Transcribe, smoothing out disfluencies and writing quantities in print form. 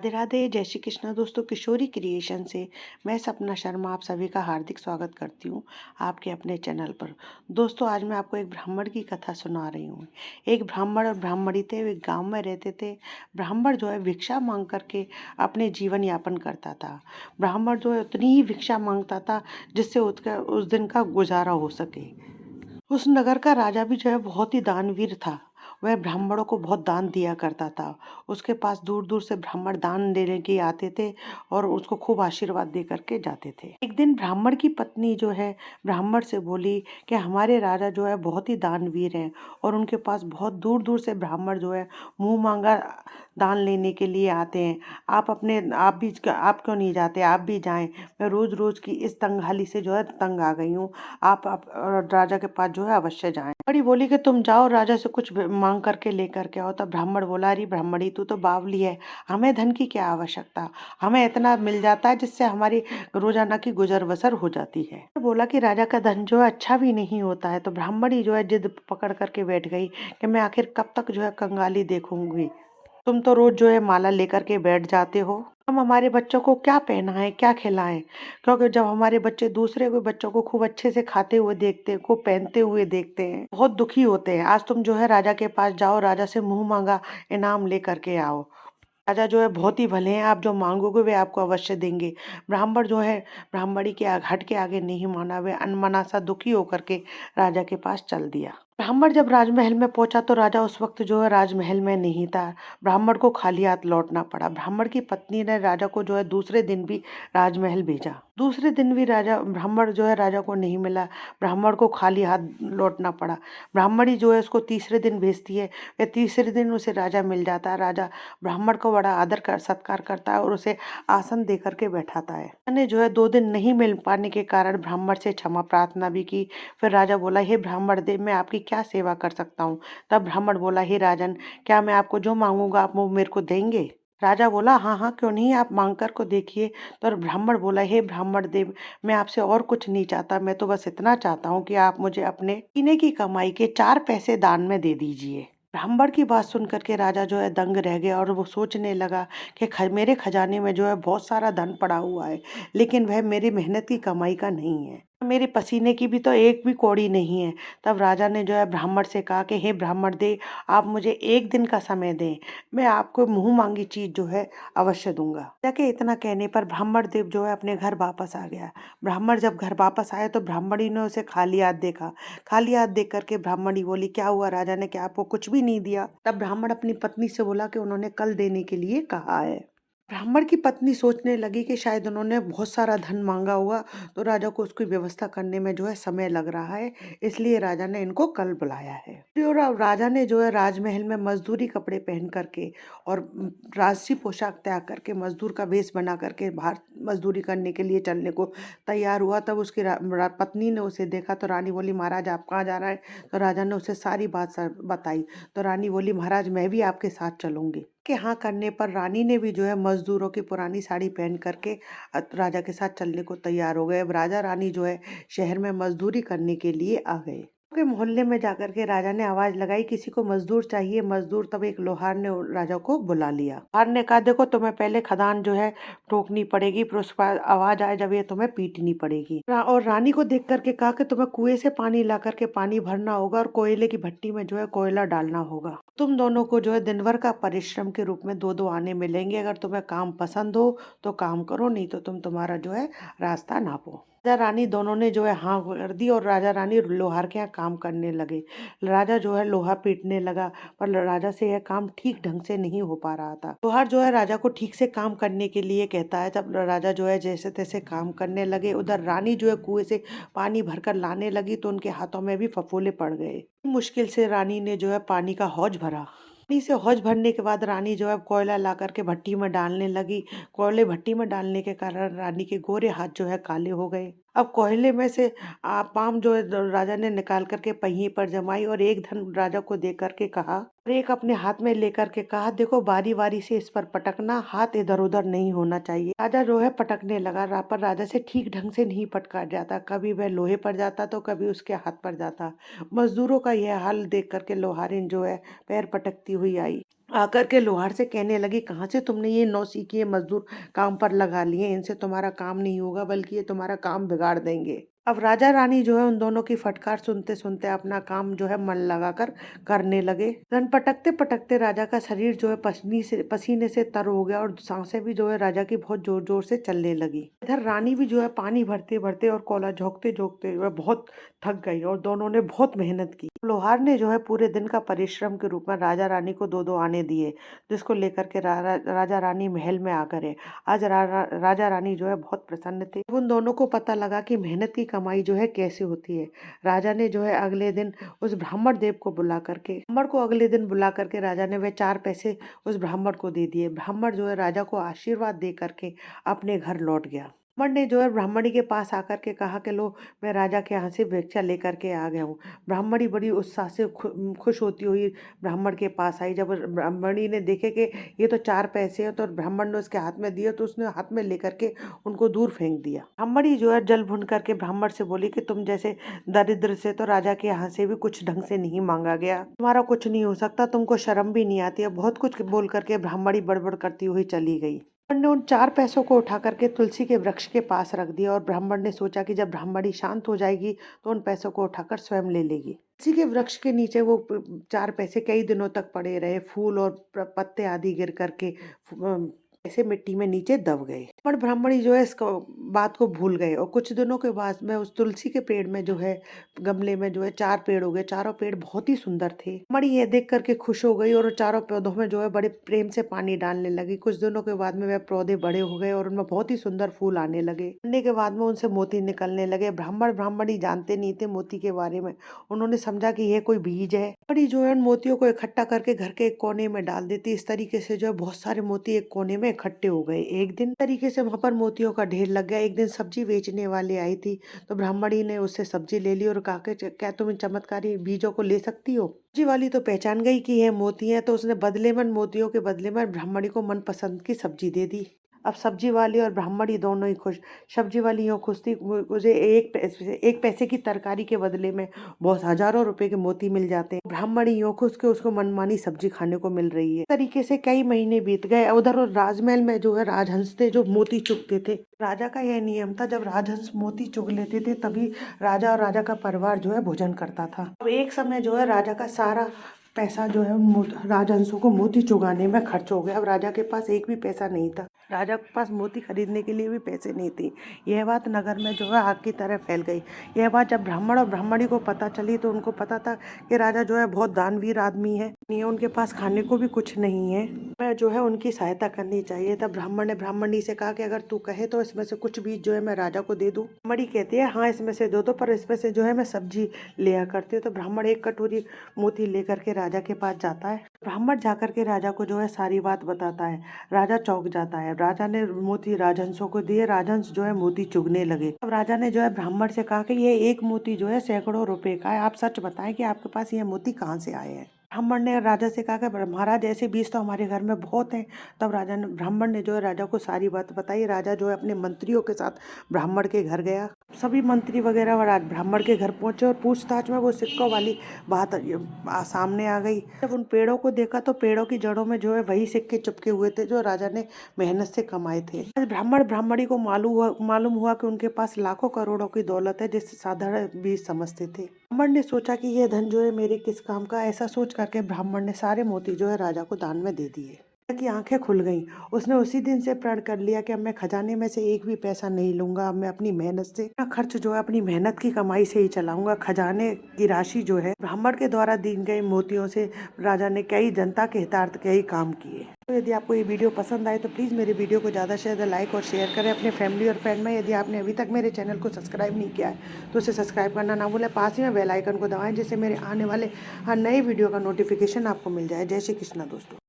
राधे राधे, जय श्री कृष्ण दोस्तों। किशोरी क्रिएशन से मैं सपना शर्मा आप सभी का हार्दिक स्वागत करती हूँ आपके अपने चैनल पर। दोस्तों, आज मैं आपको एक ब्राह्मण की कथा सुना रही हूँ। एक ब्राह्मण और ब्राह्मणी थे, वे गांव में रहते थे। ब्राह्मण जो है भिक्षा मांग करके अपने जीवन यापन करता था। ब्राह्मण जो है उतनी ही भिक्षा मांगता था जिससे उसका उस दिन का गुजारा हो सके। उस नगर का राजा भी जो है बहुत ही दानवीर था। वह ब्राह्मणों को बहुत दान दिया करता था। उसके पास दूर दूर से ब्राह्मण दान देने के आते थे और उसको खूब आशीर्वाद दे करके जाते थे। एक दिन ब्राह्मण की पत्नी जो है ब्राह्मण से बोली कि हमारे राजा जो है बहुत ही दानवीर हैं और उनके पास बहुत दूर दूर से ब्राह्मण जो है मुंह मांगा दान लेने के लिए आते हैं। आप क्यों नहीं जाते? आप भी जाएं। मैं रोज रोज की इस तंगहाली से जो है तंग आ गई हूँ। आप राजा के पास जो है अवश्य जाएं। बड़ी बोली कि तुम जाओ राजा से कुछ मांग करके लेकर के आओ। तब ब्राह्मण बोला, अरे ब्राह्मणी तू तो बावली है, हमें धन की क्या आवश्यकता, हमें इतना मिल जाता है जिससे हमारी रोजाना की गुजर बसर हो जाती है। बोला कि राजा का धन जो है अच्छा भी नहीं होता है। तो ब्राह्मणी जो है जिद पकड़ करके बैठ गई कि मैं आखिर कब तक जो है कंगाली देखूंगी। तुम तो रोज जो है माला लेकर के बैठ जाते हो। हम हमारे बच्चों को क्या पहनाएं, क्या खिलाएं? क्योंकि जब हमारे बच्चे दूसरे के बच्चों को खूब अच्छे से खाते हुए देखते हैं, खूब पहनते हुए देखते हैं, बहुत दुखी होते हैं। आज तुम जो है राजा के पास जाओ, राजा से मुंह मांगा इनाम ले करके आओ। राजा जो है बहुत ही भले हैं, आप जो मांगोगे वे आपको अवश्य देंगे। ब्राह्मण जो है ब्राह्मणी के हट के आगे नहीं माना। वे अनमना सा दुखी होकर के राजा के पास चल दिया। ब्राह्मण जब राजमहल में पहुंचा तो राजा उस वक्त जो है राजमहल में नहीं था। ब्राह्मण को खाली हाथ लौटना पड़ा। ब्राह्मण की पत्नी ने राजा को जो है दूसरे दिन भी राजमहल भेजा। दूसरे दिन भी राजा ब्राह्मण जो है राजा को नहीं मिला। ब्राह्मण को खाली हाथ लौटना पड़ा। ब्राह्मणी जो है उसको तीसरे दिन भेजती है। वे तीसरे दिन उसे राजा मिल जाता है। राजा ब्राह्मण को बड़ा आदर कर सत्कार करता है और उसे आसन दे करके बैठाता है। ने जो है 2 दिन नहीं मिल पाने के कारण ब्राह्मण से क्षमा प्रार्थना भी की। फिर राजा बोला, हे ब्राह्मण देव, मैं आपकी क्या सेवा कर सकता हूँ? तब ब्राह्मण बोला, हे राजन, क्या मैं आपको जो मांगूंगा आप वो मेरे को देंगे? राजा बोला, हाँ हाँ क्यों नहीं, आप मांग कर को देखिए। तो ब्राह्मण बोला, हे ब्राह्मण देव, मैं आपसे और कुछ नहीं चाहता, मैं तो बस इतना चाहता हूँ कि आप मुझे अपने पीने की कमाई के 4 पैसे दान में दे दीजिए। ब्राह्मण की बात सुन करके राजा जो है दंग रह गया और वो सोचने लगा कि मेरे खजाने में जो है बहुत सारा धन पड़ा हुआ है, लेकिन वह मेरी मेहनत की कमाई का नहीं है, मेरे पसीने की भी तो एक भी कौड़ी नहीं है। तब राजा ने जो है ब्राह्मण से कहा कि हे ब्राह्मण दे, आप मुझे 1 दिन का समय दें, मैं आपको मुंह मांगी चीज जो है अवश्य दूंगा। राजा के इतना कहने पर ब्राह्मण देव जो है अपने घर वापस आ गया। ब्राह्मण जब घर वापस आया तो ब्राह्मणी ने उसे खाली हाथ देखा। खाली हाथ देख करके ब्राह्मणी बोली, क्या हुआ राजा ने क्या आपको कुछ भी नहीं दिया? तब ब्राह्मण अपनी पत्नी से बोला कि उन्होंने कल देने के लिए कहा है। ब्राह्मण की पत्नी सोचने लगी कि शायद उन्होंने बहुत सारा धन मांगा होगा, तो राजा को उसकी व्यवस्था करने में जो है समय लग रहा है, इसलिए राजा ने इनको कल बुलाया है। और अब राजा ने जो है राजमहल में मजदूरी कपड़े पहन करके और राजसी पोशाक त्याग करके मजदूर का वेश बना करके बाहर मजदूरी करने के लिए चलने को तैयार हुआ। तब उसकी पत्नी ने उसे देखा तो रानी बोली, महाराज आप कहाँ जा रहा है? तो राजा ने उसे सारी बात बताई। तो रानी बोली, महाराज मैं भी आपके साथ चलूंगी। के हाँ करने पर रानी ने भी जो है मजदूरों की पुरानी साड़ी पहन करके राजा के साथ चलने को तैयार हो गए। अब राजा रानी जो है शहर में मजदूरी करने के लिए आ गए। के मोहल्ले में जाकर के राजा ने आवाज लगाई, किसी को मजदूर चाहिए मजदूर। तब एक लोहार ने राजा को बुला लिया। लोहार ने कहा, देखो तुम्हें पहले खदान जो है ठोकनी पड़ेगी, फिर उस पर आवाज आए जब ये तुम्हें पीटनी पड़ेगी। और रानी को देख करके कहा कि तुम्हें कुएं से पानी ला करके पानी भरना होगा और कोयले की भट्टी में जो है कोयला डालना होगा। तुम दोनों को जो है दिन भर का परिश्रम के रूप में 2-2 आने मिलेंगे। अगर तुम्हें काम पसंद हो तो काम करो, नहीं तो तुम्हारा जो है रास्ता नापो। राजा रानी दोनों ने जो है हाँ कर दी और राजा रानी लोहार के यहाँ काम करने लगे। राजा जो है लोहा पीटने लगा, पर राजा से यह काम ठीक ढंग से नहीं हो पा रहा था। लोहार जो है राजा को ठीक से काम करने के लिए कहता है। तब राजा जो है जैसे तैसे काम करने लगे। उधर रानी जो है कुएं से पानी भरकर लाने लगी तो उनके हाथों में भी फफोले पड़ गए। मुश्किल से रानी ने जो है पानी का हौज भरा। पानी से हौज भरने के बाद रानी जो है कोयला ला करके भट्टी में डालने लगी। कोयले भट्टी में डालने के कारण रानी के गोरे हाथ जो है काले हो गए। अब कोयले में से पाम जो है राजा ने निकाल करके पहिए पर जमाई और एक धन राजा को दे करके कहा और एक अपने हाथ में लेकर के कहा, देखो बारी बारी से इस पर पटकना, हाथ इधर उधर नहीं होना चाहिए। राजा जो है पटकने लगा, पर राजा से ठीक ढंग से नहीं पटका जाता। कभी वह लोहे पर जाता तो कभी उसके हाथ पर जाता। मजदूरों का यह हाल देख करके लोहारिन जो है पैर पटकती हुई आई। आकर के लोहार से कहने लगी, कहाँ से तुमने ये नौसिखिए मजदूर काम पर लगा लिए, इनसे तुम्हारा काम नहीं होगा बल्कि ये तुम्हारा काम बिगाड़ देंगे। अब राजा रानी जो है उन दोनों की फटकार सुनते सुनते अपना काम जो है मन लगाकर करने लगे। धन पटकते पटकते राजा का शरीर जो है पसीने से तर हो गया और सांसें भी जो है राजा की बहुत जोर जोर से चलने लगी। इधर रानी भी जो है पानी भरते भरते और कोला झोंकते झोंकते जो है बहुत थक गई और दोनों ने बहुत मेहनत की। लोहार ने जो है पूरे दिन का परिश्रम के रूप में राजा रानी को दो दो आने दिए, जिसको लेकर के राजा रानी महल में आ गए। आज राजा रानी जो है बहुत प्रसन्न थे। उन दोनों को पता लगा कि मेहनत की कमाई जो है कैसे होती है। राजा ने जो है अगले दिन उस ब्राह्मण देव को बुला करके राजा ने वह 4 पैसे उस ब्राह्मण को दे दिए। ब्राह्मण जो है राजा को आशीर्वाद दे करके अपने घर लौट गया। ब्राह्मण ने जो है ब्राह्मणी के पास आकर के कहा कि लो, मैं राजा के यहाँ से भिक्षा लेकर के आ गया हूँ। ब्राह्मणी बड़ी उत्साह से खुश होती हुई ब्राह्मण के पास आई। जब ब्राह्मणी ने देखे कि ये तो 4 पैसे हैं, तो ब्राह्मण ने उसके हाथ में दिए, तो उसने हाथ में लेकर के उनको दूर फेंक दिया। ब्राह्मणी जो है जल भुन करके ब्राह्मण से बोली कि तुम जैसे दरिद्र से तो राजा के यहाँ से भी कुछ ढंग से नहीं मांगा गया, तुम्हारा कुछ नहीं हो सकता, तुमको शर्म भी नहीं आती है। बहुत कुछ बोल करके ब्राह्मणी बड़बड़ करती हुई चली गई। ब्राह्मण ने उन 4 पैसों को उठा करके तुलसी के वृक्ष के पास रख दिया और ब्राह्मण ने सोचा कि जब ब्राह्मणी शांत हो जाएगी तो उन पैसों को उठाकर स्वयं ले लेगी। तुलसी के वृक्ष के नीचे वो 4 पैसे कई दिनों तक पड़े रहे। फूल और पत्ते आदि गिर करके ऐसे मिट्टी में नीचे दब गए। पर ब्राह्मणी जो है इस बात को भूल गए और कुछ दिनों के बाद में उस तुलसी के पेड़ में जो है गमले में जो है 4 पेड़ हो गए। चारों पेड़ बहुत ही सुंदर थे। ब्राह्मणी ये देख करके खुश हो गई और चारों पौधों में जो है बड़े प्रेम से पानी डालने लगी। कुछ दिनों के बाद में वह पौधे बड़े हो गए और उनमें बहुत ही सुंदर फूल आने लगे। आने के बाद में उनसे मोती निकलने लगे। ब्राह्मणी जानते नहीं थे मोती के बारे में। उन्होंने समझा कि यह कोई बीज है। ब्राह्मणी जो है उन मोतियों को इकट्ठा करके घर के एक कोने में डाल देती। इस तरीके से जो है बहुत सारे मोती एक कोने में इकट्ठे हो गए। एक दिन तरीके से वहां पर मोतियों का ढेर लग गया। एक दिन सब्जी बेचने वाली आई थी, तो ब्राह्मणी ने उससे सब्जी ले ली और कहा कि क्या तुम इन चमत्कारी बीजों को ले सकती हो। सब्जी वाली तो पहचान गई कि यह मोती है, तो उसने मोतियों के बदले में ब्राह्मणी को मनपसंद की सब्जी दे दी। अब सब्जी वाली और ब्राह्मणी दोनों ही खुश। सब्जी वाली यूँ खुश थी, मुझे 1 पैसे की तरकारी के बदले में बहुत हजारों रुपए के मोती मिल जाते हैं। ब्राह्मणी यूँ खुश के उसको मनमानी सब्जी खाने को मिल रही है। इस तरीके से कई महीने बीत गए। उधर राजमहल में जो है राजहंस थे जो मोती चुगते थे। राजा का यह नियम था, जब राजहंस मोती चुग लेते थे तभी राजा और राजा का परिवार जो है भोजन करता था। अब एक समय जो है राजा का सारा पैसा जो है राजहंसों को मोती चुगाने में खर्च हो गया। अब राजा के पास एक भी पैसा नहीं था। राजा के पास मोती खरीदने के लिए भी पैसे नहीं थे। यह बात नगर में जो है आग की तरह फैल गई। यह बात जब ब्राह्मण और ब्राह्मणी को पता चली तो उनको पता था कि राजा जो है बहुत दानवीर आदमी है, उनके पास खाने को भी कुछ नहीं है, मैं जो है उनकी सहायता करनी चाहिए। तब ब्राह्मण ने ब्राह्मणी से कहा कि अगर तू कहे तो इसमें से कुछ बीज जो है मैं राजा को दे दूं। ब्राह्मणी कहती है, हाँ इसमें से दो, पर इसमें से जो है मैं सब्जी लिया करती हूँ। तो ब्राह्मण एक कटोरी मोती लेकर के राजा के पास जाता है। ब्राह्मण जाकर के राजा को जो है सारी बात बताता है। राजा चौंक जाता है। राजा ने मोती राजहंसों को दिए। राजहंस जो है मोती चुगने लगे। अब राजा ने जो है ब्राह्मण से कहा कि ये एक मोती जो है सैकड़ों रुपए का है, आप सच बताएं कि आपके पास ये मोती कहाँ से आए हैं। ब्राह्मण ने राजा से कहा कि महाराज ऐसे बीज तो हमारे घर में बहुत हैं। तब ब्राह्मण ने जो है राजा को सारी बात बताई। राजा जो है अपने मंत्रियों के साथ ब्राह्मण के घर गया। सभी मंत्री वगैरह ब्राह्मण के घर पहुंचे और पूछताछ में वो सिक्कों वाली बात सामने आ गई। जब उन पेड़ों को देखा तो पेड़ों की जड़ों में जो है वही सिक्के चिपके हुए थे जो राजा ने मेहनत से कमाए थे। ब्राह्मण ब्राह्मणी को मालूम हुआ कि उनके पास लाखों करोड़ों की दौलत है, जिसे साधारण बीज समझते थे। ब्राह्मण ने सोचा कि यह धन जो है मेरे किस काम का। ऐसा सोच करके ब्राह्मण ने सारे मोती जो है राजा को दान में दे दिए। की आंखें खुल गईं। उसने उसी दिन से प्रण कर लिया कि अब मैं खजाने में से एक भी पैसा नहीं लूंगा। अब मैं अपनी मेहनत से अपना खर्च जो है अपनी मेहनत की कमाई से ही चलाऊंगा। खजाने की राशि जो है ब्राह्मण के द्वारा दी गई मोतियों से राजा ने कई जनता के हितार्थ कई काम किए। तो यदि आपको ये वीडियो पसंद आए तो प्लीज़ मेरे वीडियो को ज़्यादा से ज़्यादा लाइक और शेयर करें अपने फैमिली और फ्रेंड में। यदि आपने अभी तक मेरे चैनल को सब्सक्राइब नहीं किया है तो उसे सब्सक्राइब करना ना भूलें। पास ही में बेल आइकन को दबाएं जिससे मेरे आने वाले हर नए वीडियो का नोटिफिकेशन आपको मिल जाए। जय श्री कृष्णा दोस्तों।